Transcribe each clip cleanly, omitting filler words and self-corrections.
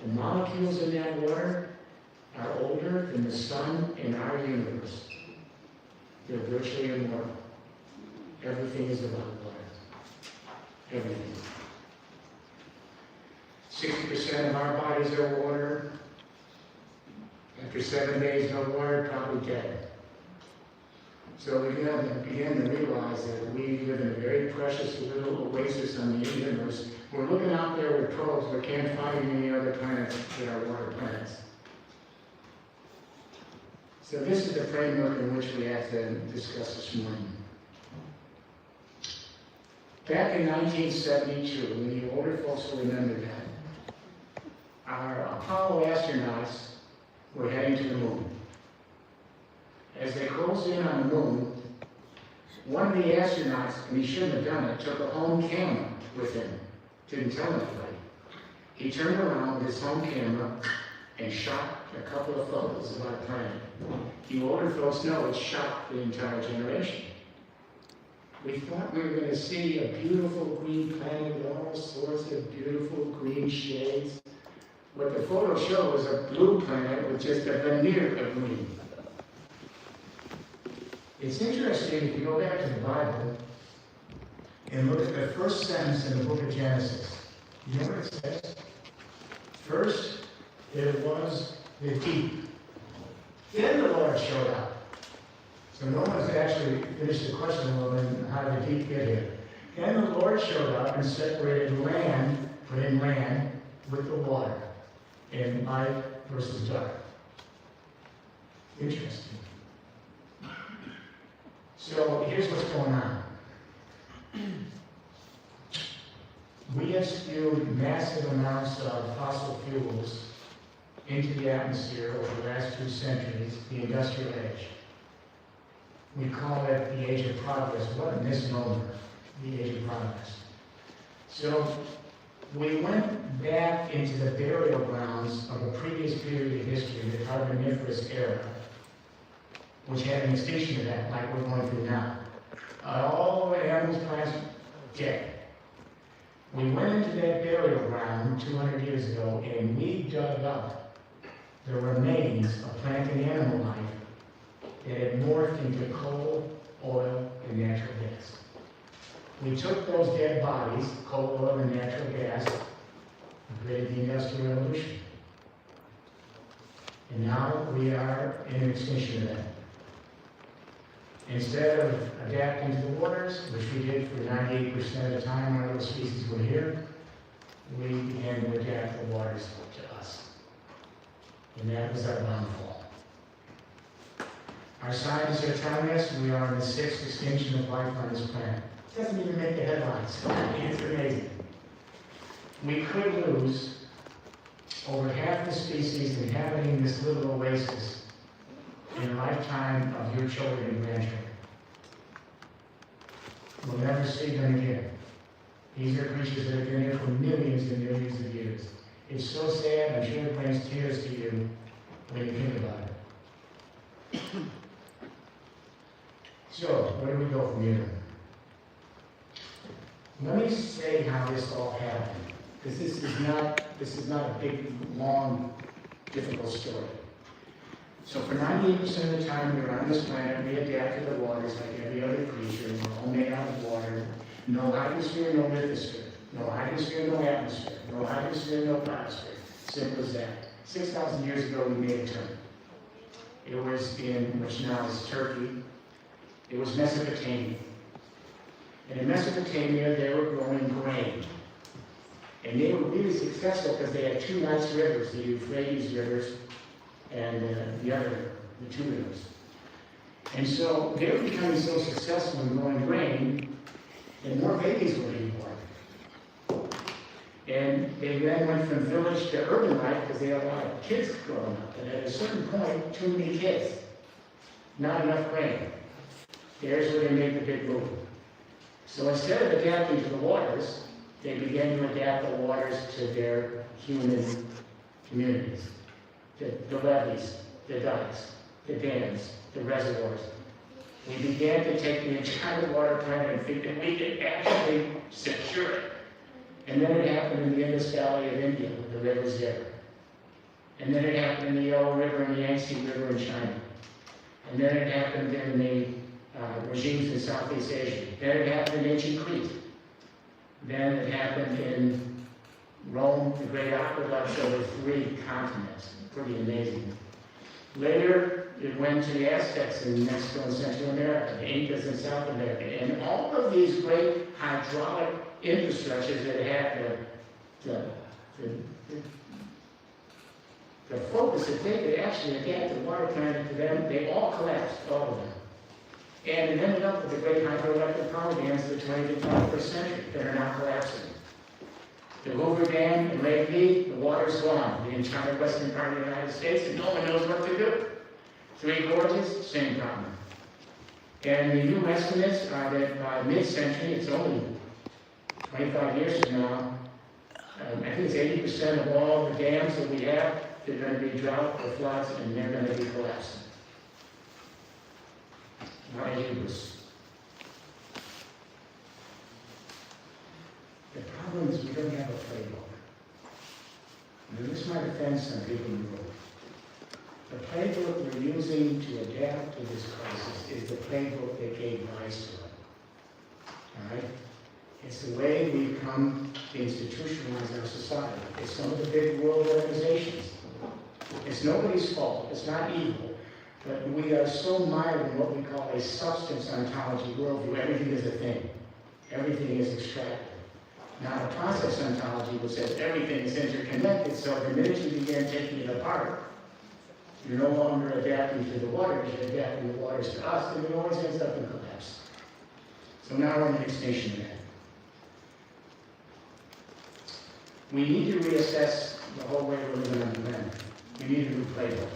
The molecules in that water are older than the sun in our universe. They're virtually immortal. Everything is about water. Everything. 60% of our bodies are water. After 7 days, no water, probably dead. So we begin to realize that we live in a very precious little oasis on the universe. We're looking out there with probes, but can't find any other planets that are water planets. So this is the framework in which we have to discuss this morning. Back in 1972, and the older folks will remember that, our Apollo astronauts were heading to the moon. As they closed in on the moon, one of the astronauts, and he shouldn't have done it, took a home camera with him. Didn't tell anybody. He turned around with his home camera and shot a couple of photos of our planet. You older folks know it shocked the entire generation. We thought we were going to see a beautiful green planet with all sorts of beautiful green shades. What the photo showed was a blue planet with just a veneer of green. It's interesting if you go back to the Bible and look at the first sentence in the book of Genesis. You know what it says? First, there was the deep. Then the Lord showed up. So no one's actually finished the question of how did the deep get here. Then the Lord showed up and separated land, put in land, with the water, in light versus dark. Interesting. So here's what's going on. We have spewed massive amounts of fossil fuels into the atmosphere over the last 2 centuries, the industrial age. We call it the age of progress. What a misnomer, the age of progress. So we went back into the burial grounds of a previous period of history, the Carboniferous era, which had an extinction event like we're going through now. All the animals, plants, dead. We went into that burial ground 200 years ago and we dug up the remains of plant and animal life that had morphed into coal, oil, and natural gas. We took those dead bodies, coal, oil, and natural gas, and created the Industrial Revolution. And now we are in an extinction event. Instead of adapting to the waters, which we did for 98% of the time our little species were here, we began to adapt the waters to us. And that was our downfall. Our scientists are telling us we are in the 6th extinction of life on this planet. It doesn't even make the headlines. It's amazing. We could lose over half the species inhabiting this little oasis in the lifetime of your children and grandchildren. We'll never see them again. These are creatures that have been here for millions and millions of years. It's so sad, I'm sure it brings tears to you when you think about it. So, where do we go from here? Let me say how this all happened, because this is not a big, long, difficult story. So for 98% of the time we were on this planet, we adapt to the waters like every other creature. We're all made out of water. No hydrosphere, no lithosphere. No hydrosphere, no atmosphere. No hydrosphere, no biosphere. Simple as that. 6,000 years ago, we made a turn. It was in, which now is Turkey. It was Mesopotamia. And in Mesopotamia, they were growing grain. And they were really successful because they had 2 nice rivers, the Euphrates rivers and the 2 rivers. And so they were becoming so successful in growing grain that more babies were being born. And they then went from village to urban life because they had a lot of kids growing up. And at a certain point, too many kids, not enough grain. There's where they made the big move. So instead of adapting to the waters, they began to adapt the waters to their human communities. The levees, the dikes, the dams, the reservoirs. We began to take the entire water planet and think that we could actually secure it. And then it happened in the Indus Valley of India with the rivers there. And then it happened in the Yellow River and the Yangtze River in China. And then it happened in the regimes in Southeast Asia. Then it happened in ancient Crete. Then it happened in Rome, the great aqueducts over 3 continents. Pretty amazing. Later, it went to the Aztecs in Mexico and Central America, the Incas in South America, and all of these great hydraulic infrastructures that had the focus that they could actually adapt the water climate to them, they all collapsed, all of them. And it ended up with the great hydroelectric power dams of the 20th and 21st century that are now collapsing. The Hoover Dam in Lake Mead, the water's gone. The entire western part of the United States, and no one knows what to do. 3 Gorges, same problem. And the new estimates are that by mid-century, it's only 25 years from now, I think it's 80% of all the dams that we have, they're going to be drought or floods, and they're going to be collapsing. Not a hubris. The problem is we don't have a playbook. And this might offend some people in the room. The playbook we're using to adapt to this crisis is the playbook that gave rise to it. All right? It's the way we've come to institutionalize our society. It's some of the big world organizations. It's nobody's fault. It's not evil. But we are so mired in what we call a substance ontology worldview. Everything is a thing. Everything is extracted. Now, a process ontology which says everything is interconnected, so the minute you begin taking it apart, you're no longer adapting to the waters, you're adapting the waters to us, and it always ends up in collapse. So now we're in an extinction event. We need to reassess the whole way we're living on the planet. We need a new playbook.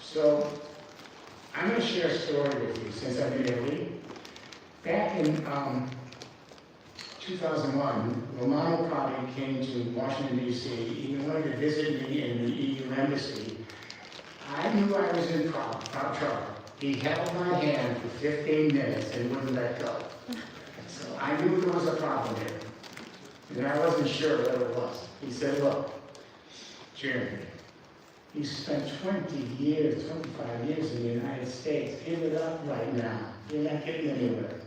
So, I'm going to share a story with you since I'm in Italy. Back in 2001, Romano Prodi came to Washington, D.C. He wanted to visit me in the EU embassy. I knew I was in trouble. He held my hand for 15 minutes and wouldn't let go. So I knew there was a problem here. And I wasn't sure what it was. He said, look, Jeremy, you spent 20 years, 25 years in the United States. Give it up right now. You're not getting anywhere.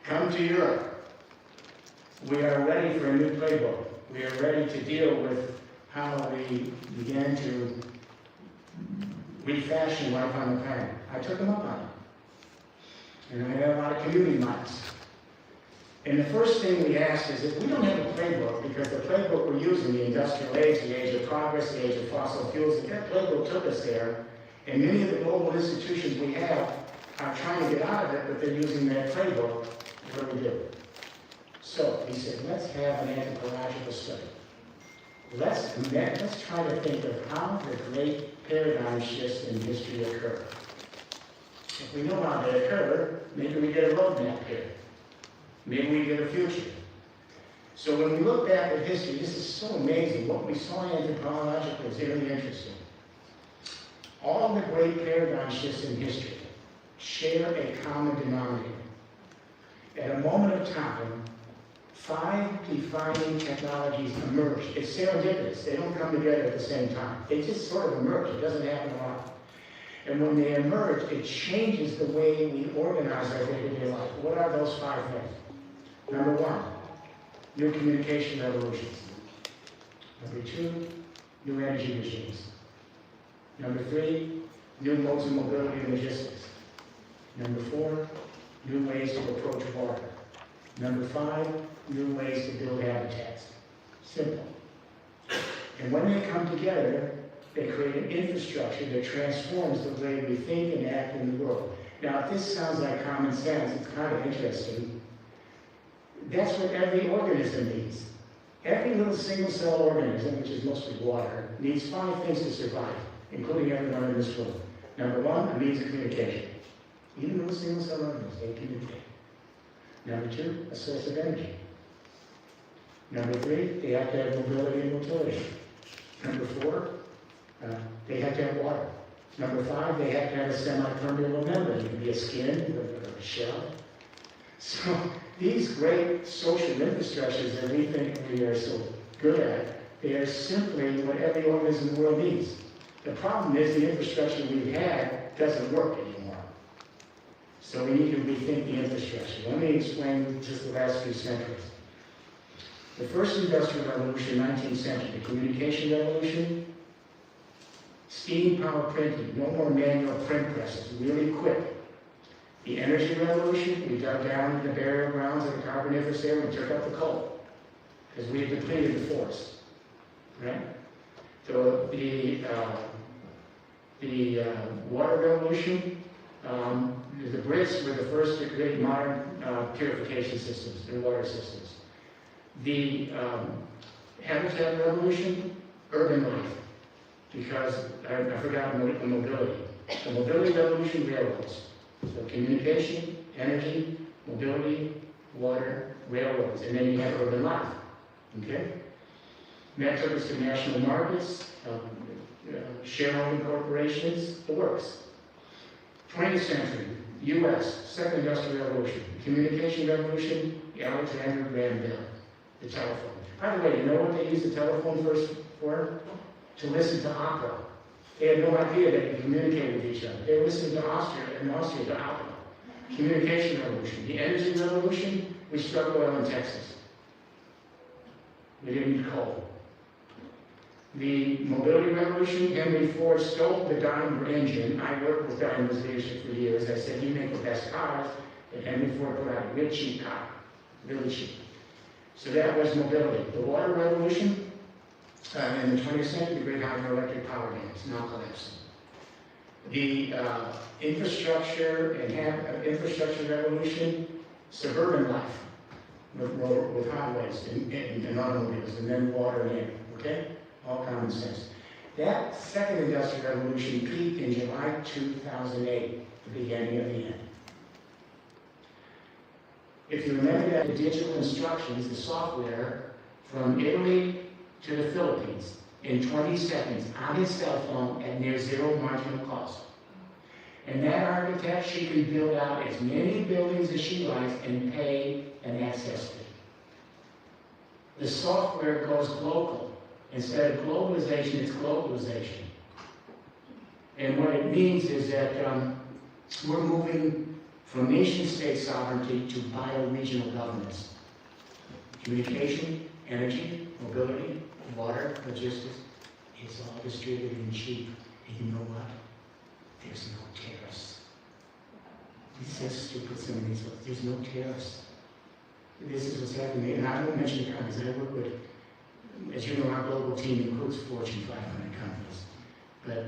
Come to Europe. We are ready for a new playbook. We are ready to deal with how we began to refashion life on the planet. I took them up on it. And I had a lot of community minds. And the first thing we asked is, if we don't have a playbook, because the playbook we're using, the industrial age, the age of progress, the age of fossil fuels, if that playbook took us there, and many of the global institutions we have are trying to get out of it, but they're using that playbook, what do we do? So he said, let's have an anthropological study. Let's try to think of how the great paradigm shifts in history occur. If we know how they occur, maybe we get a roadmap here. Maybe we get a future. So when we look back at history, this is so amazing. What we saw anthropologically is really interesting. All the great paradigm shifts in history share a common denominator. At a moment of time, 5 defining technologies emerged. It's serendipitous. They don't come together at the same time. They just sort of emerge. It doesn't happen a lot. And when they emerge, it changes the way we organize our day-to-day life. What are those 5 things? Number 1, new communication revolutions. Number 2, new energy machines. Number 3, new modes of mobility and logistics. Number 4, new ways to approach water. Number 5, new ways to build habitats. Simple. And when they come together, they create an infrastructure that transforms the way we think and act in the world. Now, if this sounds like common sense, it's kind of interesting. That's what every organism needs. Every little single-cell organism, which is mostly water, needs 5 things to survive, including everyone in this room. Number 1, a means of communication. Even little single-cell organisms, they communicate. Number 2, a source of energy. Number 3, they have to have mobility and motility. Number 4, they have to have water. Number 5, they have to have a semi-permeable membrane. It can be a skin or a shell. So these great social infrastructures that we think we are so good at They are simply what every organism in the world needs. The problem is the infrastructure we've had doesn't work anymore. So we need to rethink the infrastructure. Let me explain just the last few centuries. The first industrial revolution, 19th century, the communication revolution, steam power printing, no more manual print presses, really quick. The energy revolution, we dug down into the burial grounds of the Carboniferous era and took up the coal, because we had depleted the forest, right? So the water revolution, the Brits were the first to create modern purification systems and water systems. The habitat revolution, urban life, because I forgot mobility. The mobility revolution, railroads. So communication, energy, mobility, water, railroads, and then you have urban life. Okay? And that took us to national markets, shareholding corporations, the works. 20th century, U.S., second industrial revolution, communication revolution, Alexander Graham Bell, the telephone. By the way, you know what they used the telephone first for? To listen to AQUA. They had no idea they could communicate with each other. They were listening to Austria to AQUA. Communication revolution. The energy revolution, we struck oil in Texas. We didn't need coal. The mobility revolution, Henry Ford stole the Daimler engine. I worked with Daimler's leadership for years. I said, you make the best cars, and Henry Ford put out a real cheap car, really cheap. So that was mobility. The water revolution, in the 20th century, the great hydroelectric power dams, now collapsing. The infrastructure revolution, suburban life, with highways and automobiles, and then water and air, okay? All common sense. That second industrial revolution peaked in July 2008, the beginning of the end. If you remember that the digital instructions, the software, from Italy to the Philippines, in 20 seconds, on his cell phone at near zero marginal cost. And that architect, she can build out as many buildings as she likes and pay an access fee. The software goes global. Instead of globalization, it's globalization. And what it means is that we're moving from nation-state sovereignty to bioregional governance. Communication, energy, mobility, water, logistics, it's all distributed and cheap. And you know what? There's no tariffs. It's so stupid, some of these folks. There's no tariffs. This is what's happening. And I won't mention the companies. I work with, as you know, our global team includes Fortune 500 companies. But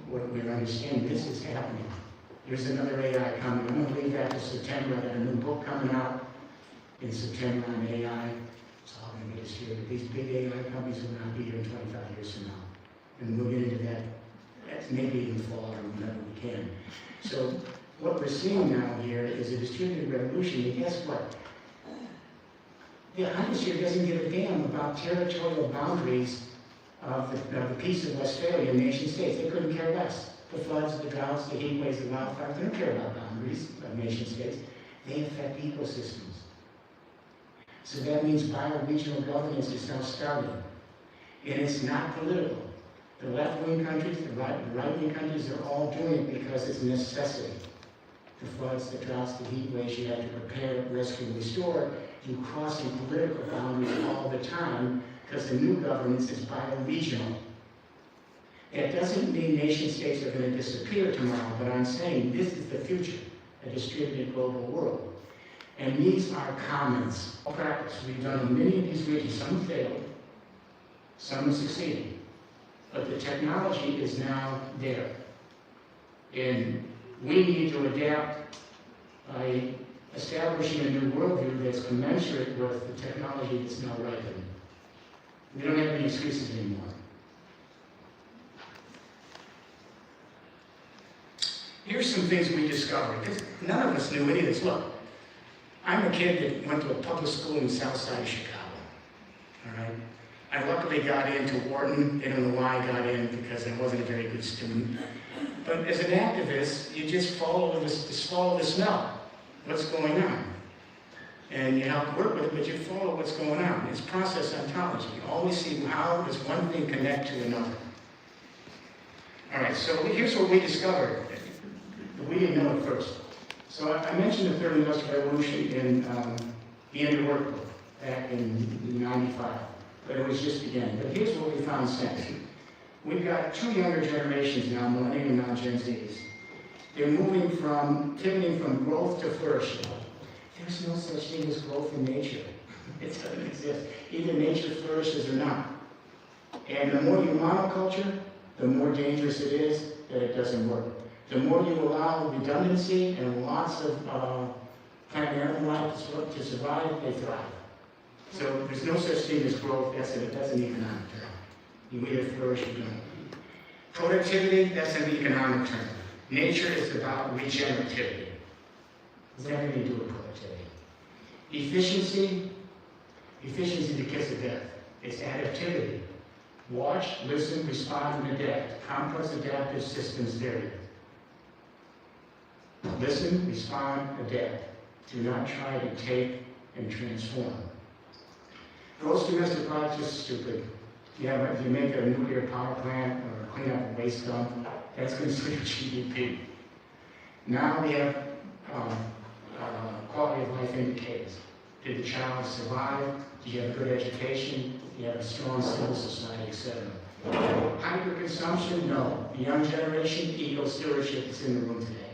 what we're understanding, this is happening. There's another AI coming. I'm going to leave that to September. I got a new book coming out in September on AI. It's all going to get distributed. These big AI companies will not be here in 25 years from now. And we'll get into that. That's maybe in the fall or whenever we can. So what we're seeing now here is a distributed revolution. And guess what? The hemisphere doesn't give a damn about territorial boundaries of the peace of Westphalia nation states. They couldn't care less. The floods, the droughts, the heat waves, the wildfires, they don't care about boundaries of nation states. They affect ecosystems. So that means bioregional governance is now starting. And it's not political. The left-wing countries, the right-wing countries, they're all doing it because it's a necessity. The floods, the droughts, the heat waves, you have to prepare, rescue, and restore. You're crossing political boundaries all the time because the new governance is bioregional. That doesn't mean nation states are going to disappear tomorrow, but I'm saying this is the future, a distributed global world. And these are commons. Practice. We've done in many of these regions. Some failed, some succeeded. But the technology is now there. And we need to adapt by establishing a new worldview that's commensurate with the technology that's now ripening. We don't have any excuses anymore. Here's some things we discovered, because none of us knew any of this. Look, I'm a kid that went to a public school in the south side of Chicago, all right? I luckily got into Wharton. I don't know why I got in, because I wasn't a very good student. But as an activist, you just follow the smell. What's going on? and you help work with it, but you follow what's going on. It's process ontology. You always see how does one thing connect to another. All right, so here's what we discovered. We didn't know it first. So I mentioned the third industrial revolution in the end of workbook back in '95, but it was just beginning. But here's what we found since. We've got two younger generations now, millennial and now Gen Zs. They're pivoting from growth to flourishing. There's no such thing as growth in nature. It doesn't exist. Either nature flourishes or not. And the more you monoculture, the more dangerous it is that it doesn't work. The more you allow redundancy and lots of plant and animal life to survive, they thrive. So there's no such thing as growth. That's an economic term. You either flourish or don't. Productivity, that's an economic term. Nature is about regenerativity. Does that have anything to do with productivity? Efficiency the kiss of death. It's adaptivity. Watch, listen, respond, and adapt. Complex adaptive systems vary. Listen, respond, adapt. Do not try to take and transform. Gross domestic product is stupid. If you make a nuclear power plant or clean up a waste dump, that's considered GDP. Now we have quality of life indicators. Did the child survive? Did you have a good education? Did you have a strong civil society, etc.? Hyperconsumption? No. The young generation, ego stewardship is in the room today.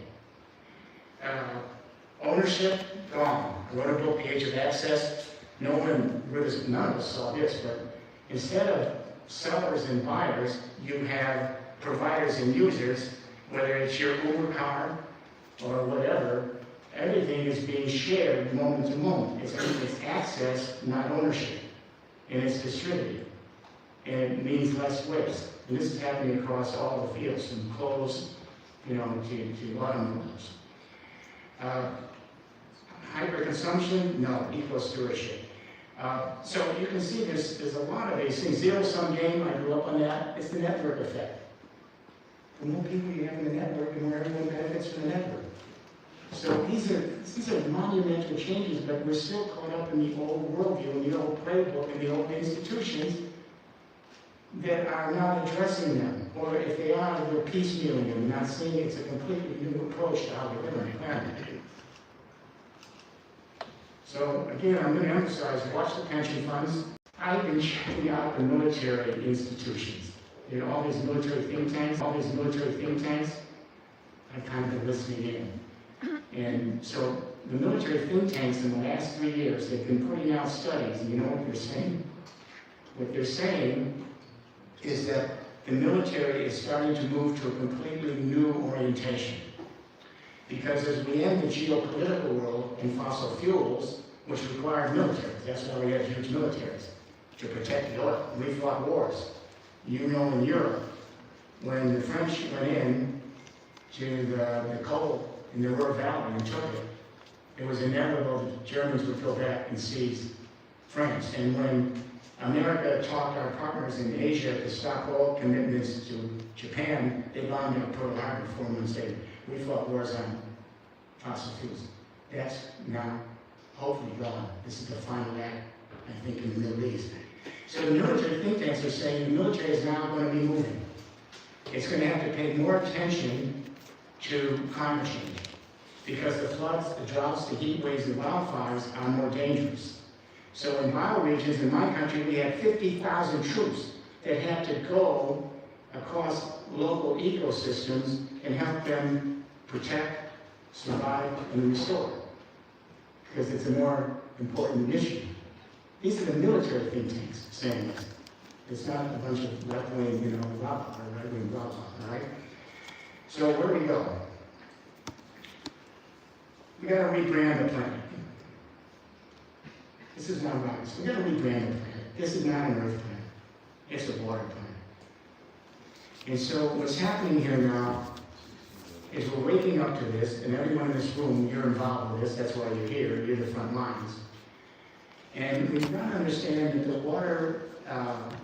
Ownership? Gone. I wrote a book, The Age of Access. None of us saw this, but instead of sellers and buyers, you have providers and users, whether it's your Uber car or whatever, everything is being shared moment to moment. It's access, not ownership. And it's distributed. And it means less waste. And this is happening across all the fields, from clothes, to automobiles. Hyperconsumption? No. Eco-stewardship. So you can see there's a lot of these things. Zero-sum game, I grew up on that. It's the network effect. The more people you have in the network, the more everyone benefits from the network. So these are monumental changes, but we're still caught up in the old worldview, in the old playbook, and the old institutions that are not addressing them. Or if they are, they're piecemealing them, not seeing it's a completely new approach to how we live on the planet. So again, I'm going to emphasize, watch the pension funds. I've been checking out the military institutions. All these military think tanks, I've kind of been listening in. And so the military think tanks in the last 3 years, they've been putting out studies, and you know what they're saying? What they're saying is that the military is starting to move to a completely new orientation. Because as we end the geopolitical world in fossil fuels, which require militaries, that's why we have huge militaries, to protect the oil. We fought wars. You know, in Europe, when the French went in to the coal in the Ruhr Valley and took it, it was inevitable that the Germans would go back and seize France. And when America talked our partners in Asia to stop all commitments to Japan, they bombed out Pearl Harbor 4 months later. We fought wars on fossil fuels. That's now hopefully gone. This is the final act, I think, in the Middle East. So the military think tanks are saying the military is now going to be moving. It's going to have to pay more attention to climate change because the floods, the droughts, the heat waves, the wildfires are more dangerous. So in bioregions in my country, we had 50,000 troops that had to go across local ecosystems and help them protect, survive, and restore, because it's a more important mission. These are the military think tanks saying this. It's not a bunch of right-wing, blah, blah, right-wing, blah, blah, all right? So where do we go? We got to rebrand the planet. This is not right. So we got to rebrand the planet. This is not an Earth planet. It's a water planet. And so what's happening here now is we're waking up to this, and everyone in this room, you're involved with this. That's why you're here. You're the front lines. And we've got to understand that the water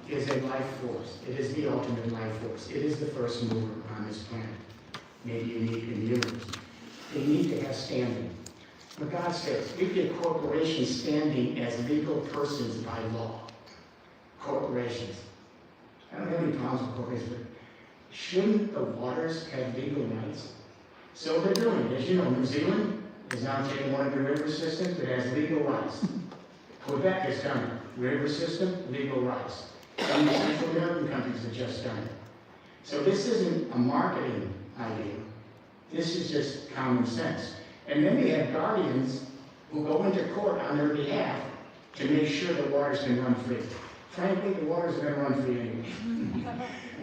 is a life force. It is the ultimate life force. It is the first mover on this planet, maybe unique in the universe. They need to have standing. For God's sakes, we get corporations standing as legal persons by law. Corporations. I don't have any problems with corporations, but shouldn't the waters have legal rights? So they're doing it. As you know, New Zealand is now taking one of the river systems that has legal rights. Quebec has done it. River system, legal rights. Some of the Central American countries have just done it. So this isn't a marketing idea. This is just common sense. And then we have guardians who go into court on their behalf to make sure the waters can run free. Frankly, the waters are going to run free anyway.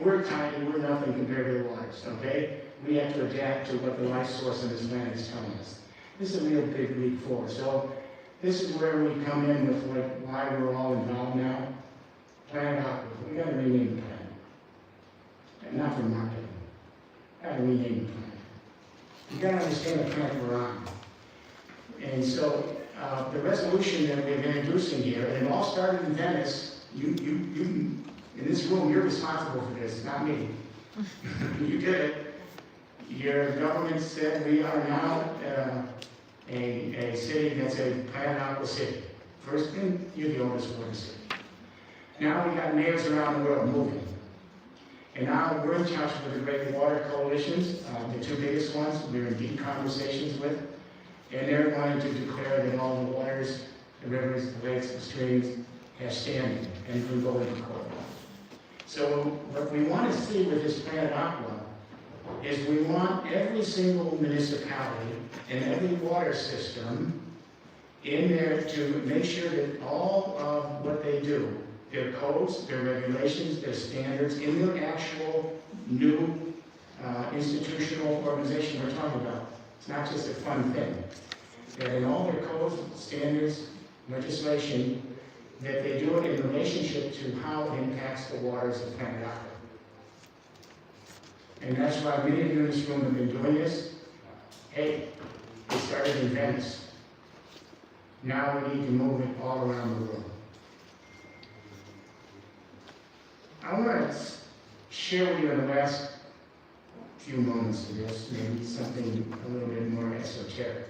We're tiny, we're nothing compared to the waters, okay? We have to adapt to what the life source of this planet is telling us. This is a real big leap forward. So this is where we come in with like why we're all involved now. Planet AQUA. We got to rename the planet. And not for marketing. Got to rename the planet. You got to understand the planet we're on. And so the resolution that we're introducing here, and it all started in Venice. You in this room, you're responsible for this, not me. You did it. Your government said we are now a city that's a Planet AQUA city. First thing, you're the oldest water city. Now we got mayors around the world moving. And now we're in touch with the great water coalitions, the two biggest ones we're in deep conversations with. And they're wanting to declare that all the waters, the rivers, the lakes, the streams have standing and can go into court. So what we want to see with this Planet AQUA is we want every single municipality and every water system in there to make sure that all of what they do, their codes, their regulations, their standards, in their actual new institutional organization we're talking about. It's not just a fun thing. That in all their codes, standards, legislation, that they do it in relationship to how it impacts the waters of Planet AQUA. And that's why many of you in this room have been doing this. Hey, it started in Venice. Now we need to move it all around the world. I want to share with you in the last few moments of this, maybe something a little bit more esoteric.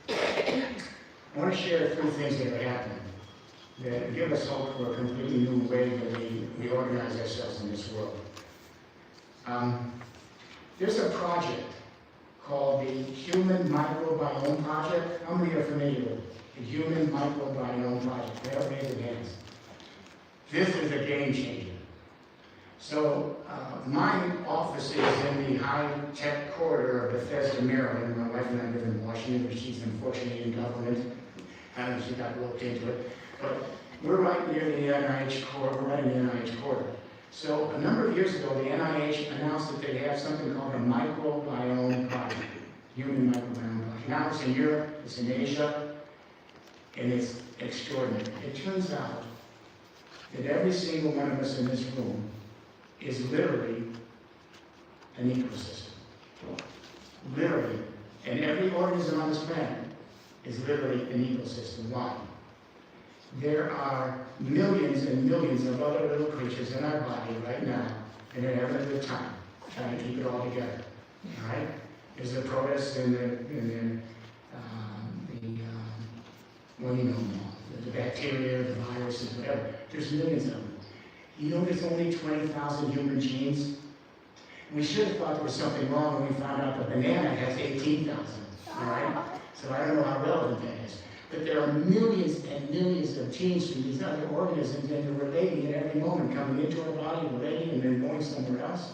I want to share a few things that are happening that give us hope for a completely new way that we organize ourselves in this world. There's a project called the Human Microbiome Project. How many are familiar with it? The Human Microbiome Project. They all raise their hands. This is a game changer. So my office is in the high-tech corridor of Bethesda, Maryland. My wife and I live in Washington, but she's unfortunately in government. I don't know if she got roped into it. But we're right near the NIH corridor. We're right in the NIH corridor. So a number of years ago, the NIH announced that they have something called a microbiome project, human microbiome project. Now it's in Europe, it's in Asia, and it's extraordinary. It turns out that every single one of us in this room is literally an ecosystem. Literally. And every organism on this planet is literally an ecosystem. Why? There are millions and millions of other little creatures in our body right now, and they're having a good time, trying to keep it all together. All right? There's the protists and the bacteria, the viruses, whatever. There's millions of them. You know there's only 20,000 human genes? We should have thought there was something wrong when we found out the banana has 18,000. All right? So I don't know how relevant that is. But there are millions and millions of genes from these other organisms, and they're relating at every moment, coming into our body, relating, and then going somewhere else.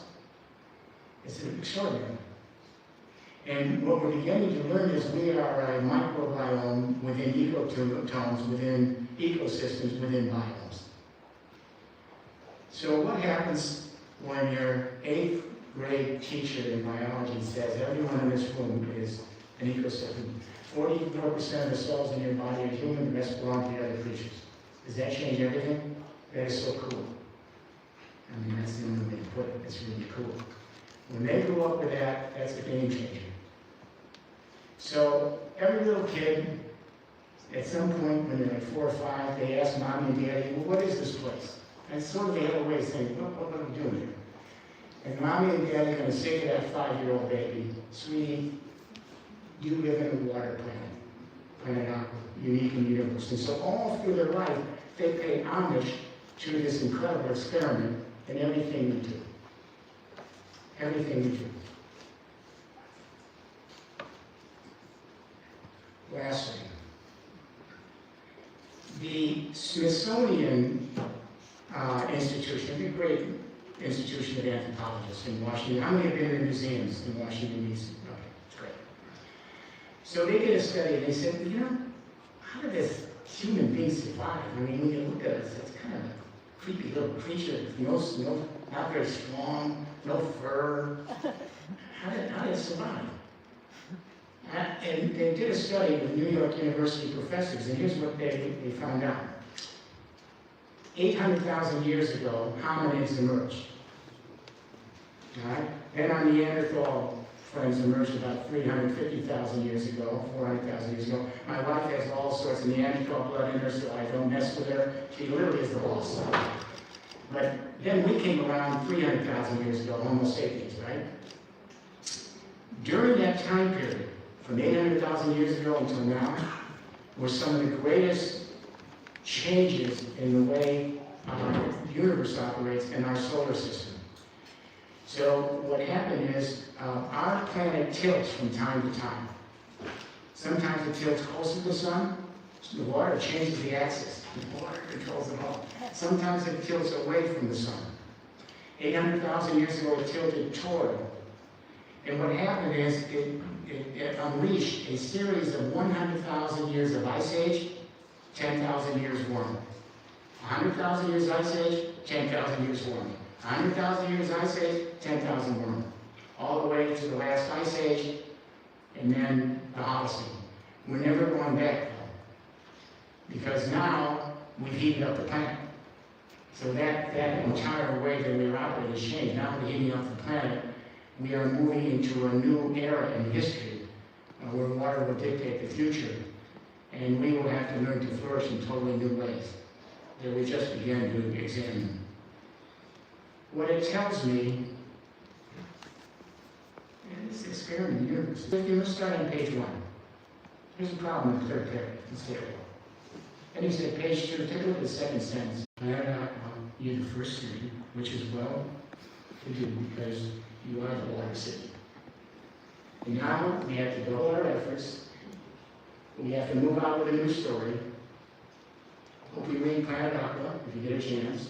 It's extraordinary. And what we're beginning to learn is we are a microbiome within ecotones, within ecosystems, within biomes. So what happens when your 8th grade teacher in biology says everyone in this room is an ecosystem? 44% of the cells in your body are human, the rest belong to the other creatures. Does that change everything? That is so cool. I mean, that's the only way to put it. It's really cool. When they grew up with that, that's a game changer. So every little kid, at some point when they're like 4 or 5, they ask mommy and daddy, well, what is this place? And sort of they have a way of saying, what are we doing here? And mommy and daddy are going to say to that 5-year-old baby, sweetie, do live in a water planet, planet AQUA, unique in the universe. And so all through their life, they pay homage to this incredible experiment in everything we do. Everything we do. Lastly, the Smithsonian Institution, a great institution of anthropologists in Washington. How many have been in museums in Washington, D.C.? Okay, it's great. So they did a study, and they said, you know, how did this human being survive? I mean, when you look at us, it's kind of a creepy little creature, not very strong, no fur. How did it survive? And they did a study with New York University professors, and here's what they found out. 800,000 years ago, hominids emerged. All right? Then our Neanderthal friends emerged about 350,000 years ago, 400,000 years ago. My wife has all sorts of Neanderthal blood in her, so I don't mess with her. She literally is the boss. But then we came around 300,000 years ago, Homo sapiens, right? During that time period, from 800,000 years ago until now, were some of the greatest changes in the way our universe operates in our solar system. So what happened is our planet tilts from time to time. Sometimes it tilts closer to the sun. The water changes the axis. The water controls it all. Sometimes it tilts away from the sun. 800,000 years ago, it tilted toward. And what happened is it unleashed a series of 100,000 years of ice age, 10,000 years warmer. 100,000 years ice age, 10,000 years warmer. 100,000 years ice age, 10,000 warmer. All the way to the last ice age, and then the Holocene. We're never going back, though, because now we've heated up the planet. So that entire way that we operate has changed. Now we're heating up the planet. We are moving into a new era in history where water will dictate the future. And we will have to learn to flourish in totally new ways that we just began to examine. What it tells me, and this experiment in the universe, let's start on page 1. Here's a problem in the third paragraph. Let's take it. And he said, page 2, take a look at the second sentence. You're the first city, which is well to do because you are the water city. And now we have to double our efforts. We have to move out with a new story. Hope you read Planet AQUA if you get a chance.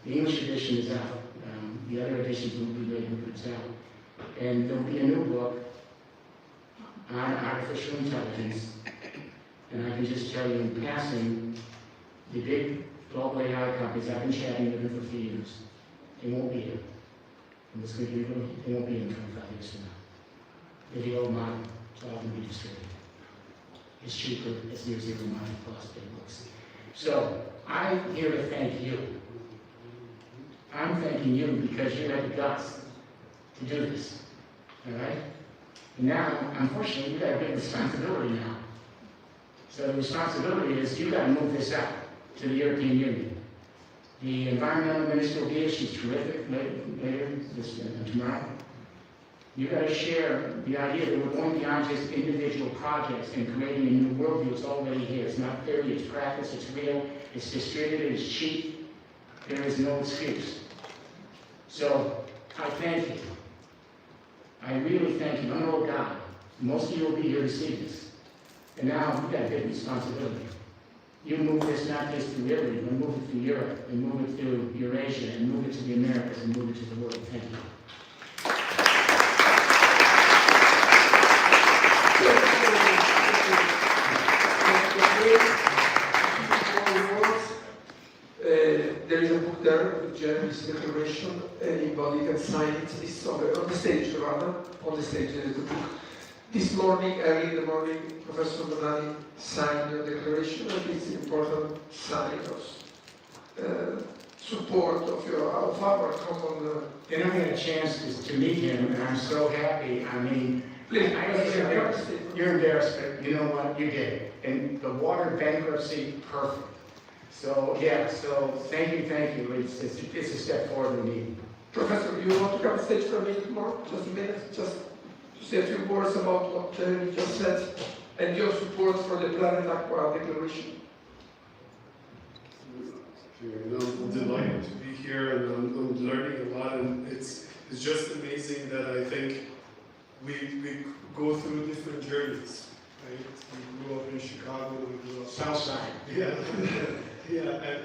The English edition is out. The other editions will be later, but it's out. And there'll be a new book on artificial intelligence. And I can just tell you in passing, the big global AI companies, I've been chatting with them for 3 years. They won't be here. And it's going to be, they won't be in 25 years from now. The old model, it's all going to be distributed. It's cheaper, it's near zero money cost, big books. So, I'm here to thank you. I'm thanking you because you had the guts to do this. All right? And now, unfortunately, you've got a big responsibility now. So the responsibility is you've got to move this out to the European Union. The environmental minister will be here. She's terrific later tomorrow. You've got to share the idea that we're going beyond just individual projects and creating a new worldview. It's already here. It's not theory, it's practice, it's real, it's distributed, it's cheap. There is no excuse. So I thank you. I really thank you. I know God. Most of you will be here to see this. And now you've got a big responsibility. You move this not just through Italy, but move it through Europe, and move it through Eurasia, and move it to the Americas, and move it to the world. Thank you. There is a book there with Jeremy's declaration. Anybody can sign it. It's on the stage, rather. On the stage, there is the book. This morning, early in the morning, Professor Donati signed the declaration, and it's an important sign of support of our common. And I had a chance to meet him, and I'm so happy. I mean, Please, you're embarrassed, but you know what? You did. And the water bankruptcy, perfect. So, yeah, so thank you. It's a step forward we need. Professor, you want to come on stage for a minute more? Just a minute? Just. to say a few words about what you just said and your support for the Planet AQUA Declaration. I'm delighted to be here, and I'm learning a lot, and it's just amazing that I think we go through different journeys, right? We grew up in Chicago, we grew up South Side. yeah, yeah, and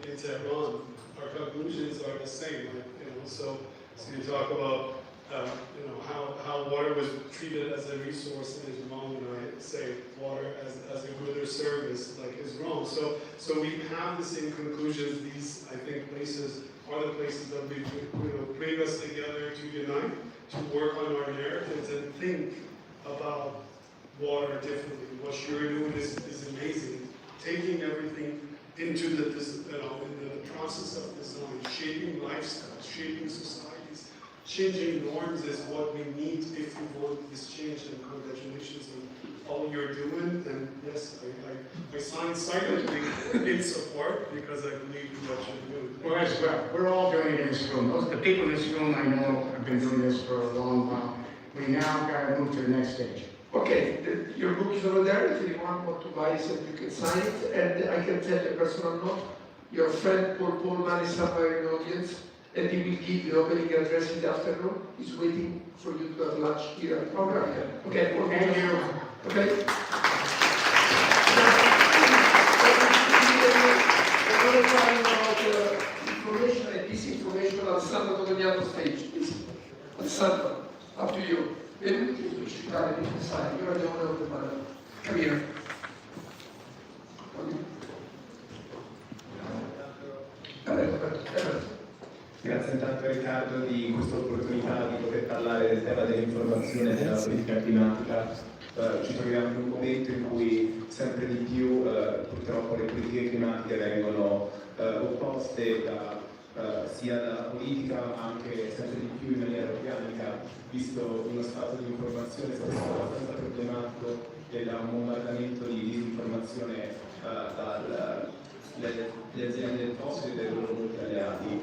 in Tehran, our conclusions are the same, like, so you talk about how water was treated as a resource is wrong, and I say water as a good or service is wrong. So we have the same conclusions. These, I think, places are the places that we bring us together to unite, to work on our narratives and think about water differently. What you're doing is amazing. Taking everything into in the process of design, shaping lifestyles, shaping societies, changing norms is what we need if we want this change. And congratulations on all you're doing. And yes, I sign silently in support because I believe in what you're doing. Well, as well, we're all doing it in this room. The people in this room I know have been doing this for a long while. We now got to move to the next stage. Okay, your book is over there. If anyone wants to buy it, you can sign it. And I can tell you a personal note, your friend Paul Pullman is somewhere in the audience, and he will give the opening address in the afternoon. He's waiting for you to have lunch here at the program. Okay, Paul, Thank you. Okay. Another time about information and disinformation on Alessandro Togniano stage, please. Alessandro, up to you. You're the owner of the money. Come here. Grazie intanto Riccardo di questa opportunità di poter parlare del tema dell'informazione e della politica climatica. Ci troviamo in un momento in cui sempre di più purtroppo le politiche climatiche vengono opposte sia dalla politica ma anche sempre di più in maniera organica, visto uno stato di informazione spesso abbastanza problematico e da un bombardamento di disinformazione dalle aziende del posto e dai loro molti alleati.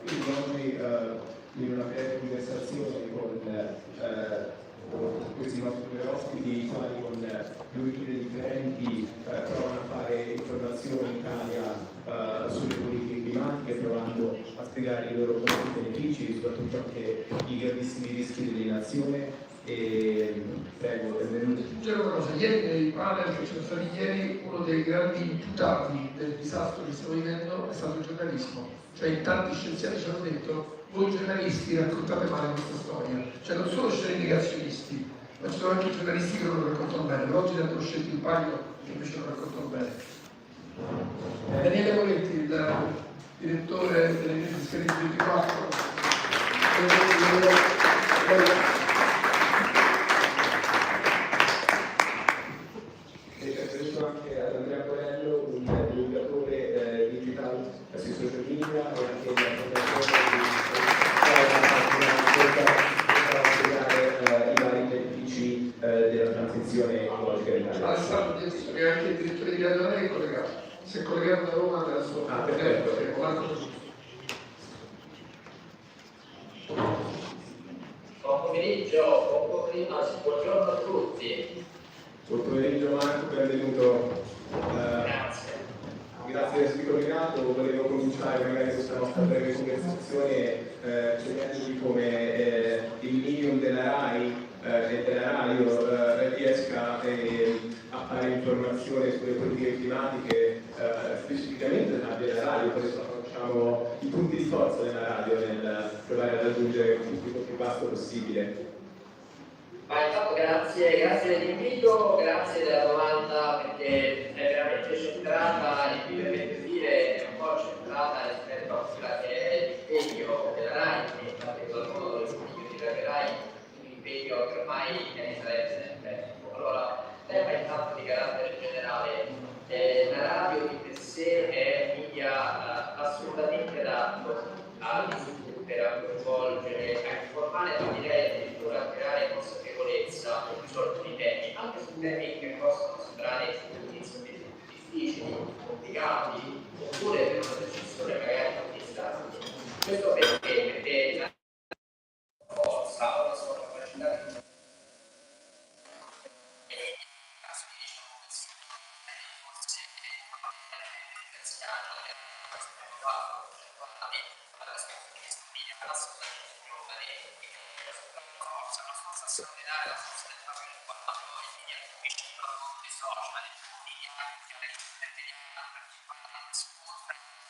Quindi oggi in una breve conversazione con questi nostri due ospiti, i quali con due idee differenti provano a fare informazione in Italia sulle politiche climatiche, provando a spiegare i loro benefici, soprattutto anche i gravissimi rischi dell'inazione. E prego, benvenuti. Aggiungere una cosa, ieri nei panel che ci sono stati ieri, uno dei grandi imputati del disastro che stiamo vivendo è stato il giornalismo. Cioè in tanti scienziati ci hanno detto, voi giornalisti raccontate male questa storia. Cioè non solo ci sono i negazionisti, ma ci sono anche i giornalisti che non lo raccontano bene. Oggi ne hanno scelti un paio che invece lo raccontano bene. Daniele Moretti, il direttore delle Schiarini 24. Anche ad Andrea Corello, un divulgatore digitale sui social media e anche la fondazione per spiegare i vari benefici della transizione ecologica in Italia. Alessandro, è anche il direttore di Radio Arte è collegato. Si è collegato da Roma adesso. Ah, perfetto. Buon pomeriggio, buongiorno a tutti. Buon pomeriggio Marco, benvenuto. Grazie. Grazie di esserti collegato. Volevo cominciare magari questa nostra breve conversazione chiedendovi come il medium della RAI e della radio riesca a fare informazione sulle politiche climatiche, specificamente della radio, poi conosciamo i punti di forza della radio nel provare a raggiungere un pubblico più vasto possibile. Ma intanto grazie dell'invito, grazie della domanda perché è veramente centrata e mi permette di dire è un po' centrata rispetto a quella che è l'impegno della RAI, che in particolar modo l'impegno di RAI, un impegno che ormai ne sarebbe sempre. Allora, tema intanto di carattere generale, la radio di per sé è media assolutamente adatto per coinvolgere, a informare, ma direi addirittura a creare consapevolezza su alcuni temi, anche su temi che possono sembrare all'inizio difficili, complicati, oppure per una decisione magari non distanti. Questo perché? Perché la forza o la sua capacità di attuali, assolutamente giovani, una forza straordinaria, la forza del lavoro in quanto i media vicino al mondo dei social,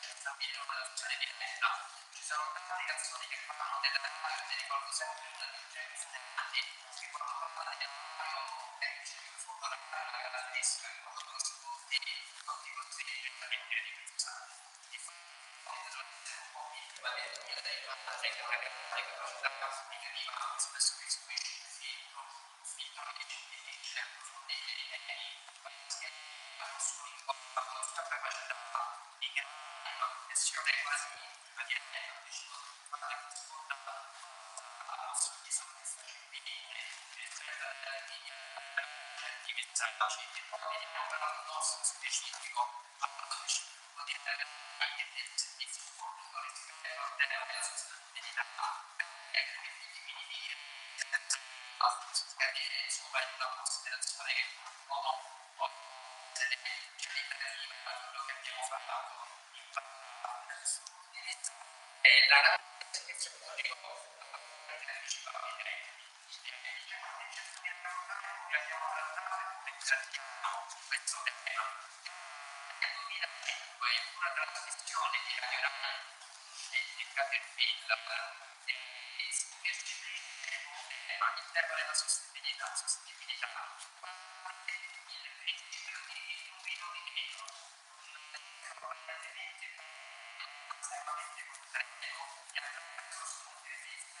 i stabilire una relazione diretta. Ci sono tante canzoni che parlano della radio, mi ricordo sempre una di James Delaney, che quando parla di radio dice che in fondo la radio è una grandissima, che quando lo ascolti non ti costringe a riempire di pensare. Di fatto, un po' vittima della mia capacità comunicativa, spesso mi seguisce un figlio che ci dice che sul linguaggio sempre facendo di una connessione quasi immediata, diciamo, quando ascolta di soddisfazione di messaggi che poi però il nostro specifico vuol dire anche del servizio pubblico rispetto al tema della sostenibilità e quindi che insomma in una considerazione che può essere significativa quello che abbiamo fatto in parte del suo utilizzo e la servizio pubblico anticipabile abbiamo trattato e trattiamo questo tema nel 2005 una trasmissione di Radio Rai di Caterpillar il tema della sostenibilità il principio di un vino di meno probabilmente estremamente concreto e attraverso spunti di vista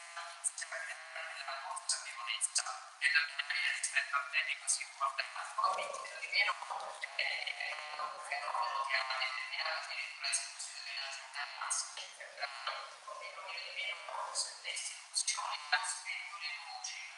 la consapevolezza e la memoria rispetto a temi così importanti come il vino di meno è un fenomeno che ha determinato addirittura l'esplosione della cittadinanza come il vino di meno le istituzioni spengono le luci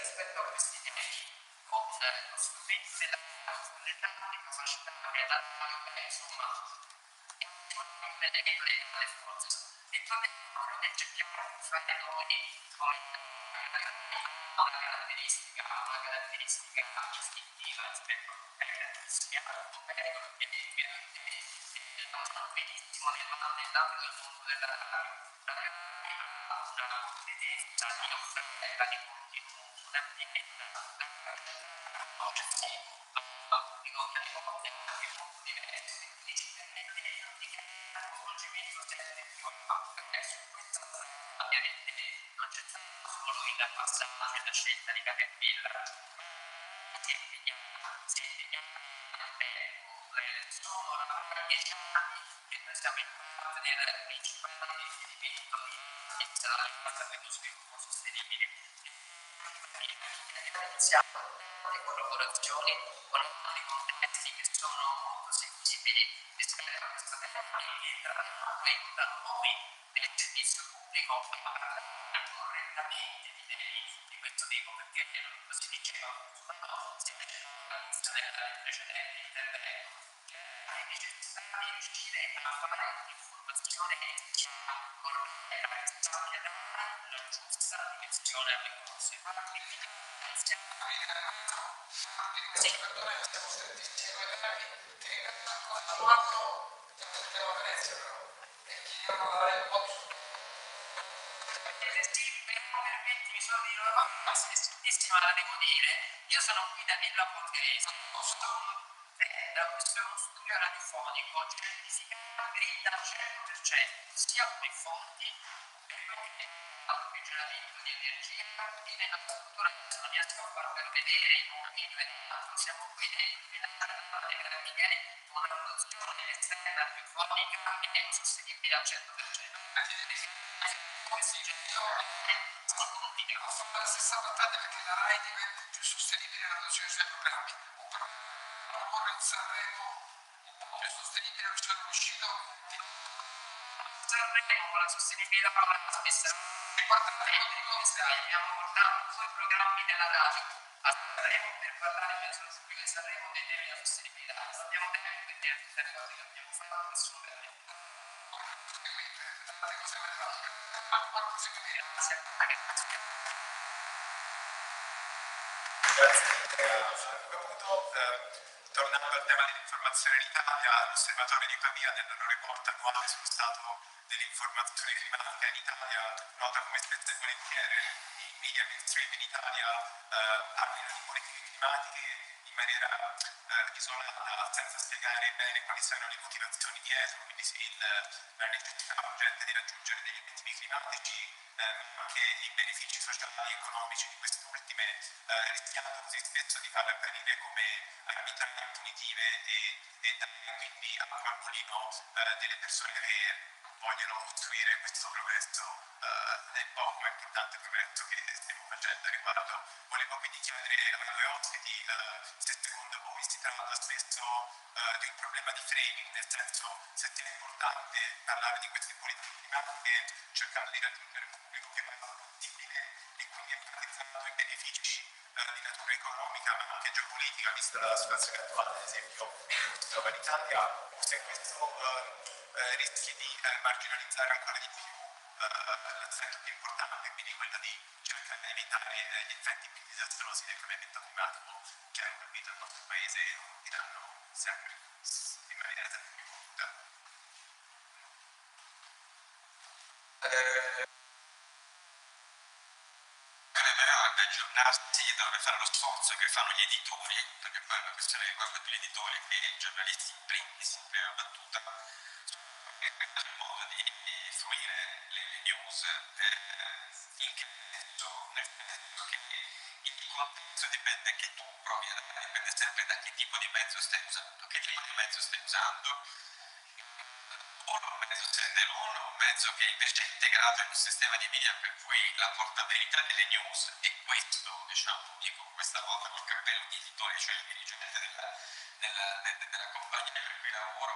rispetto a questi temi con lo strumento della capacità che la insomma le forze e poi cerchiamo di fare noi poi una caratteristica istintiva rispetto a caratteristiche benissimo nell'ambito del mondo della una competenza di offerta di contenuti, un'ambiente oggettivo, pubblico che a volte è anche molto diverso, quindi ci permette di creare un coinvolgimento sempre più alto, perché su questa ovviamente non c'è stato solo il passaggio e la scelta di Caterpillar, sono ormai 10 anni che noi siamo in partner principale di riferimento di iniziare per lo sviluppo sostenibile. Iniziamo le collaborazioni con altri contesti che sono molto sensibili rispetto a questa tematica che da noi nel servizio pubblico correttamente di temi di questo tipo perché come si diceva all'inizio del precedente intervento è necessario riuscire a fare un'informazione che sia corretta e sappia dare la giusta dimensione alle cose. Sì, siamo strettissimi permettimi solo di dire una cosa, strettissima la devo dire, io sono qui da Villa Borghese, da questo studio radiofonico certificabile al 100%, sia come fonti che approvvigionamento di energia e nella struttura non riesco a farvelo vedere in un video e nell'altro, siamo qui nelle Carabinieri con una produzione esterna radiofonica e sostenibile al 100%. questo genere ho fatto la stessa battaglia perché la RAI diventi più sostenibile nella produzione dei suoi programmi. Un programma in Sanremo un po' più sostenibile, non ci sono riuscito. Sanremo con la sostenibilità parlata spesso abbiamo portato due programmi della radio a Sanremo per parlare per Sanremo dei temi della sostenibilità. Sappiamo bene che quindi è tutte le cose che abbiamo fatto assolutamente. Tornando al tema dell'informazione in Italia, l'osservatorio di Pavia nel loro report annuale sullo stato dell'informazione climatica in Italia nota come spesso e volentieri i media mainstream in Italia parlino di politiche climatiche in maniera isolata, senza spiegare bene quali sono le motivazioni dietro, quindi la necessità urgente di raggiungere degli obiettivi climatici, ma anche i benefici sociali e economici di queste ultime, rischiando così spesso di farle apparire come arbitrarie punitive e dare quindi a qualcuno delle persone che vogliono costruire questo progresso nel poco importante progresso che stiamo facendo a riguardo. Volevo quindi chiedere ai due ospiti se secondo voi si tratta spesso di un problema di framing, nel senso se è importante parlare di queste politiche climatiche cercando di raggiungere un pubblico che è fattibile e quindi enfatizzando i benefici di natura economica ma anche geopolitica, vista la situazione attuale, ad esempio in Italia, o se questo rischi di marginalizzare ancora di più l'aspetto più importante, quindi quello di cercare di evitare gli effetti più disastrosi del cambiamento climatico che hanno colpito il nostro paese e colpiranno sempre in maniera sempre più acuta. Dovrebbe aggiornarsi, dovrebbe fare lo sforzo che fanno gli editori, perché poi è una questione che riguarda più gli editori che i giornalisti in primis, in prima battuta, il modo di fruire le news, in che senso, nel senso che il contesto dipende che tu provi a dare, dipende sempre da che tipo di mezzo stai usando, che tipo di mezzo stai usando. Un mezzo standalone, un mezzo che invece è integrato in un sistema di media per cui la portabilità delle news e questo, diciamo, dico questa volta col cappello di editore, cioè il dirigente della compagnia per cui lavoro,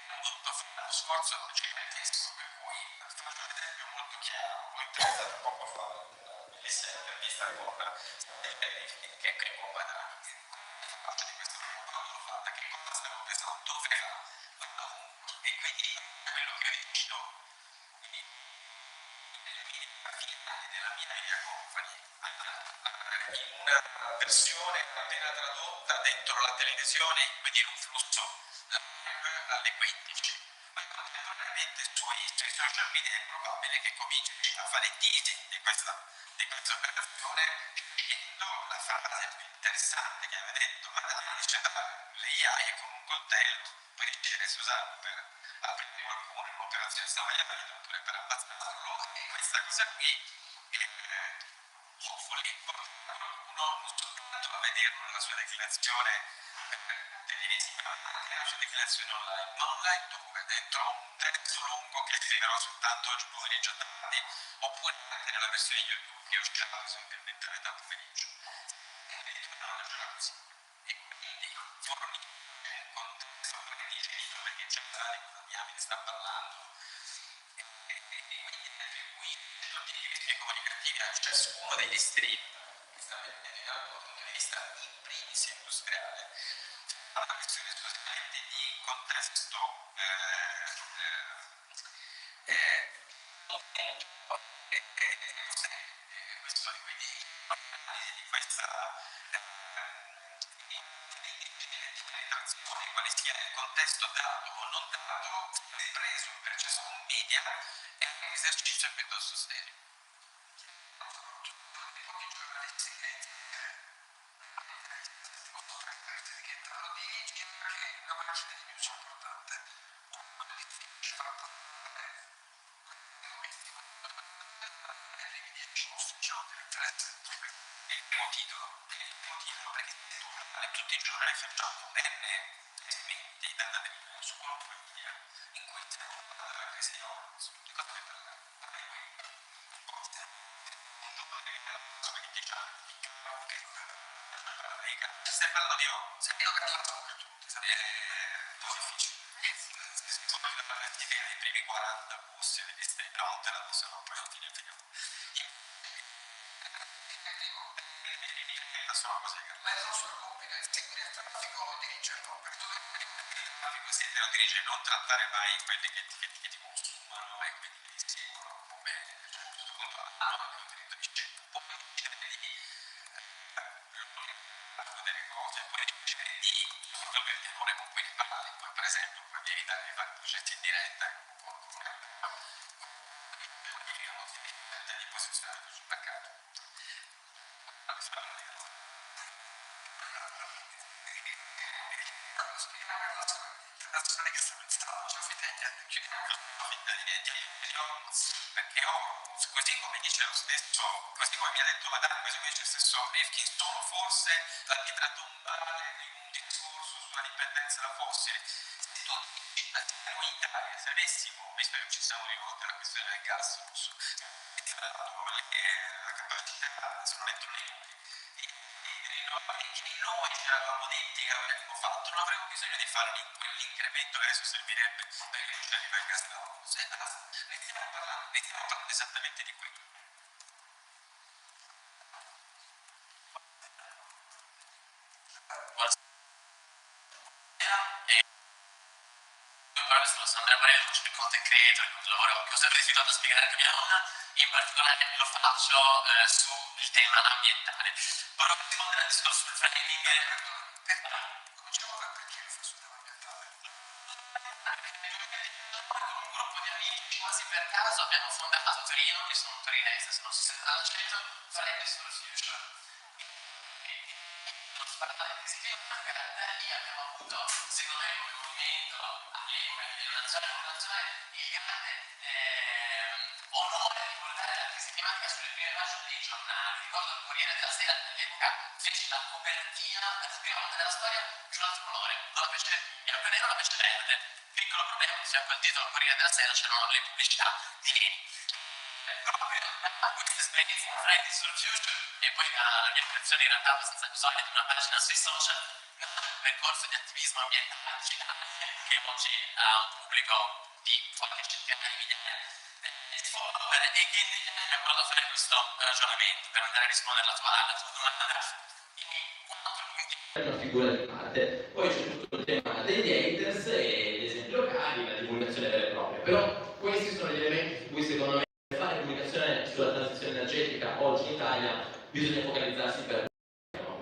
ho dovuto fare uno sforzo gigantesco, per cui faccio un esempio molto chiaro, ho interessato poco fa bellissima intervista con che è qui combattere faccio di questo protocollo l'ho fatta, che cosa stavo pensando, dove va ovunque, e quindi quello che ho deciso nella mia media company in una versione appena tradotta dentro la televisione, quindi in un flusso alle 15, ma contemporaneamente sui social media è probabile che cominci a fare teasing di questa operazione scegliendo la frase più interessante che aveva detto, ma dice l'AI è come un coltello, poi dice si usa per aprire qualcuno in un'operazione sbagliata oppure per ammazzarlo, e questa cosa qui hopefully porta qualcuno non soltanto a vederlo nella sua declinazione televisiva, ma anche nella sua declinazione online dove dentro un testo lungo che scriverò soltanto oggi pomeriggio tardi, oppure anche nella versione YouTube che uscirà semplicemente a metà pomeriggio. E addirittura non è così. E quindi fornire un contesto che dice perché c'è di cosa diamine sta parlando e quindi attribuire tutti i ritmi comunicativi a ciascuno degli stream che sta vedendo dal punto di vista in primis industriale a una questione esclusivamente di contesto questo è quindi l'analisi di questa interpretazione, quale sia il contesto dato o non dato, ripreso per ciascun media, è un esercizio piuttosto serio. Pochi giornalisti che te lo dici perché la pagina di news è importante. Il motivo perché tutti i giornali facciamo bene esperimenti da su qualunque media in cui si può parlare della crisi Stai parlando di io, sei io che ho fatto i primi 40 posti di vista in fronte, la sono poi non ti ne frega. Sono cose che lei non sono compito di seguire il traffico o dirigerlo per dove non dirigere, non trattare mai quelli che ti consumano e quindi di sicuro come hanno anche un diritto di scelta, poi decidere di delle cose, poi decidere di perché non è con cui parlare, poi per esempio per evitare di fare progetti in diretta di posizionare sul mercato. Perché così come dice lo stesso, così come mi ha detto Madame, così come dice lo stesso Rifkin, sono forse la pietra tombale di un discorso sulla dipendenza da fossili. Se noi in Italia, se avessimo, visto che ci siamo rivolti alla questione del gas russo, la capacità, se non entro nei noi ce l'avevamo detti che avremmo fatto, non avremmo bisogno di fare quell'incremento che adesso servirebbe per riuscire a gas da russo. Ne stiamo parlando esattamente di quello. Sono Andrea Barello, sono il content creator, un lavoro che ho sempre rifiutato a spiegare anche a mia nonna, in particolare lo faccio sul tema ambientale. Però per rispondere al discorso sul framing, cominciamo a perché lo fa sul tema ambientale. Con un gruppo di amici, quasi per caso, abbiamo fondato a Torino, io sono torinese, sono 60%, Fridays for Future. Non si parla di disciplina, ma da lì abbiamo avuto, secondo me, come movimento, all'epoca a livello nazionale e internazionale, il grande onore di portare la crisi climatica sulle prime pagine dei giornali. Ricordo il Corriere della Sera all'epoca fece la copertina per la prima volta della storia di un altro colore, la pece bianco e nero, la pece verde. Piccolo problema, di fianco al titolo Corriere della Sera c'erano le pubblicità di Leni. Fridays for Future, e poi la mia creazione in realtà abbastanza episodia di una pagina sui social, un percorso di attivismo ambientale digitale che oggi ha un pubblico di qualche centinaia di migliaia di follower, e quindi mi ha provato a fare questo ragionamento per andare a rispondere alla tua domanda. È una figura di parte, poi c'è tutto il tema degli haters e gli esempi locali, la divulgazione vera e propria, però questi sono gli elementi su cui secondo me fare comunicazione sulla transizione energetica oggi in Italia bisogna focalizzarsi per.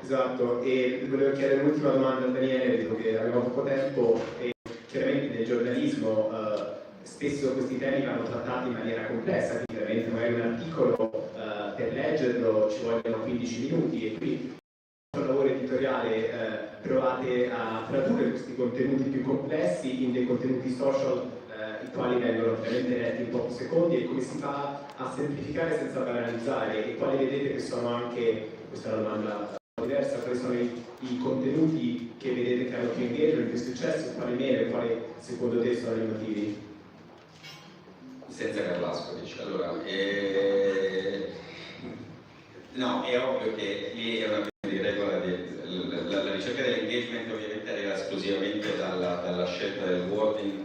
Esatto, e volevo chiedere l'ultima domanda a Daniele, vedo che aveva poco tempo, e chiaramente nel giornalismo spesso questi temi vanno trattati in maniera complessa, chiaramente magari un articolo per leggerlo ci vogliono 15 minuti, e qui un lavoro editoriale provate a tradurre questi contenuti più complessi in dei contenuti social i quali vengono ovviamente letti in pochi secondi, e come si fa a semplificare senza banalizzare, e quali vedete che sono anche, questa è una domanda diversa, quali sono i contenuti che vedete che hanno più engagement, più successo, quali meno, e quali secondo te sono i motivi? Senza Carlasco, dice. Allora, no, è ovvio che lì è una questione di regola, la ricerca dell'engagement ovviamente arriva esclusivamente dalla scelta del wording,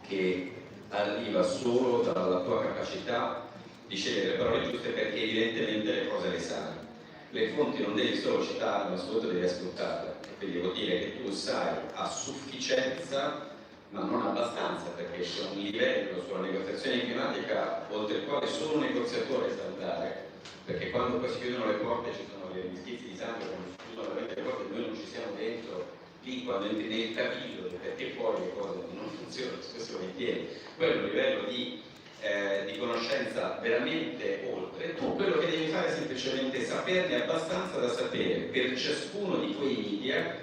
che arriva solo dalla tua capacità di scegliere le parole giuste, perché evidentemente le cose le sai. Le fonti non devi solo citarle, ma soprattutto devi ascoltarle. E quindi vuol dire che tu sai a sufficienza, ma non abbastanza, perché c'è un livello sulla negoziazione climatica oltre il quale solo un negoziatore sa andare, perché quando poi si chiudono le porte ci sono gli schizzi di sangue, quando si chiudono veramente le porte noi non ci siamo dentro, lì quando entri nel capitolo, perché poi le cose non funzionano, spesso volentieri. Quello è un livello di conoscenza veramente oltre. Tu quello che devi fare è semplicemente saperne abbastanza da sapere per ciascuno di quei media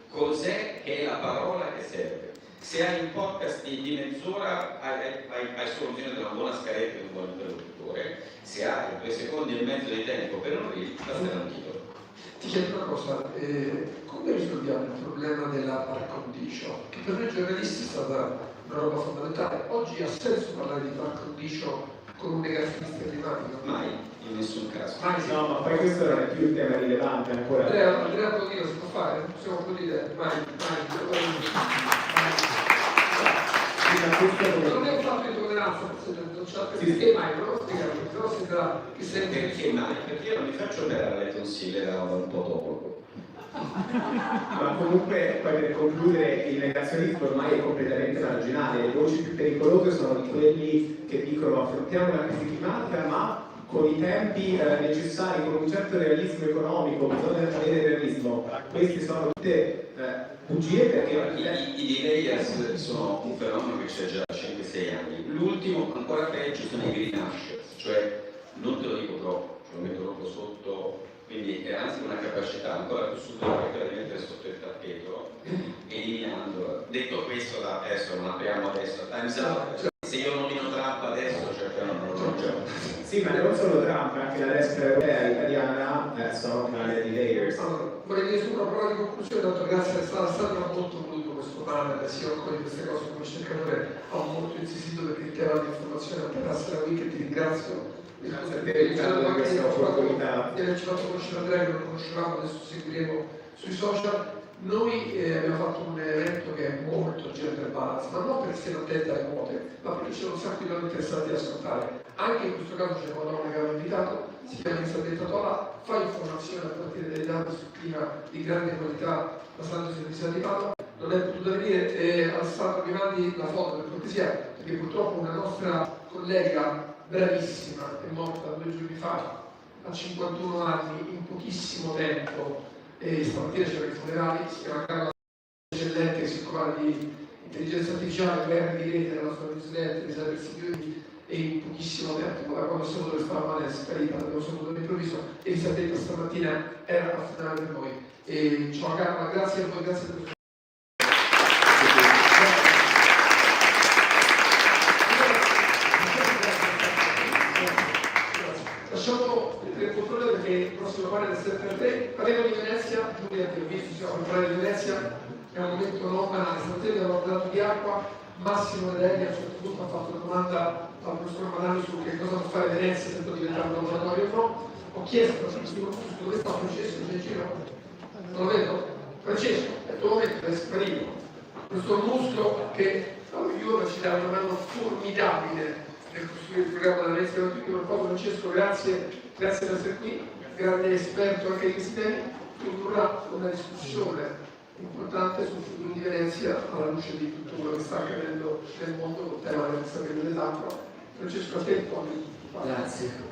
cos'è che è la parola che serve. Se hai un podcast di mezz'ora hai solo bisogno di una buona scaletta e un buon interlocutore, se hai 2 secondi e mezzo di tempo per un reel, basterà un titolo. Ti chiedo una cosa, come risolviamo il problema della par condicio, che per noi giornalisti è stata una roba fondamentale. Oggi ha senso parlare di drug condition con un negazionista climatico? Mai, in nessun caso. No, ma poi questo non è più un tema rilevante ancora. Andrea Plodino si può fare? Possiamo applaudire? Mai. Non è un fatto di tolleranza, non c'è perché mai, non lo spiegare, però si sarà che sempre. Perché mai? Perché io non mi faccio operare le tonsille da un po' dopo. Ma comunque, poi per concludere, il negazionismo ormai è completamente marginale. Le voci più pericolose sono di quelli che dicono affrontiamo la crisi climatica, ma con i tempi necessari, con un certo realismo economico, bisogna avere realismo. Queste sono tutte bugie perché I delayers sono un fenomeno che c'è già da 5-6 anni. L'ultimo, ancora peggio, sono i greenwashers, cioè non te lo dico troppo, ce lo metto troppo sotto, quindi è anzi una capacità ancora più superiore per quella di mettere sotto il tappeto, eliminando. Detto questo, da adesso non apriamo adesso Time's Up, se io nomino Trump adesso, cioè però non lo gioco. sì, ma non solo Trump, anche la destra europea e italiana sono tra le layers. Allora, vorrei dire solo una parola di conclusione, tanto grazie è stato molto voluto questo panel, si occupa di queste cose come ricercatore, ho molto insistito perché il tema di informazione atterrasse la week e ti ringrazio. Di averci fatto conoscere Andrea che non conoscevamo, adesso seguiremo sui social. Noi abbiamo fatto un evento che è molto gender balance, ma non perché siano attenti alle quote, ma perché c'è un sacco di donne interessati ad ascoltare. Anche in questo caso c'è una donna che aveva invitato, si chiama Elisabetta Tola, fa informazione a partire dai dati su clima di grande qualità basandosi sull'isola di Padova. Non è potuta venire, mi mandi la foto per cortesia, perché purtroppo una nostra collega bravissima, è morta 2 giorni fa, a 51 anni, in pochissimo tempo, e stamattina c'erano i funerali, si chiama Carla Eccellente, che si occupa di intelligenza artificiale, governi di rete nella sua newsletter, di cyber security, e in pochissimo tempo, da quando siamo dove stava male, è sparita, l'abbiamo saputo all'improvviso, e Elisabetta stamattina era a finale per noi. Ciao Carla, grazie a voi, grazie per tutto. Lasciamo il controllo perché il prossimo panel è sempre a te. Parliamo di Venezia, Giulia ti ho visto, stiamo per parlare di Venezia, è un momento non banale, sapete abbiamo parlato di acqua, Massimo Redelli a un certo punto ha fatto una domanda al professor Madani su che cosa può fare Venezia se può diventare un laboratorio o no. Ho chiesto dove sta Francesco, c'è in giro? Non lo vedo? Francesco, è il tuo momento, è sparito. Questo muscolo che all'Europa ci dà una mano formidabile nel costruire il programma della Venezia 21. Francesco, grazie per essere qui, grande esperto anche di questi temi, condurrà una discussione importante sul futuro di Venezia alla luce di tutto quello che sta accadendo nel mondo con il tema del sapere dell'acqua. Francesco, a te poi. Grazie.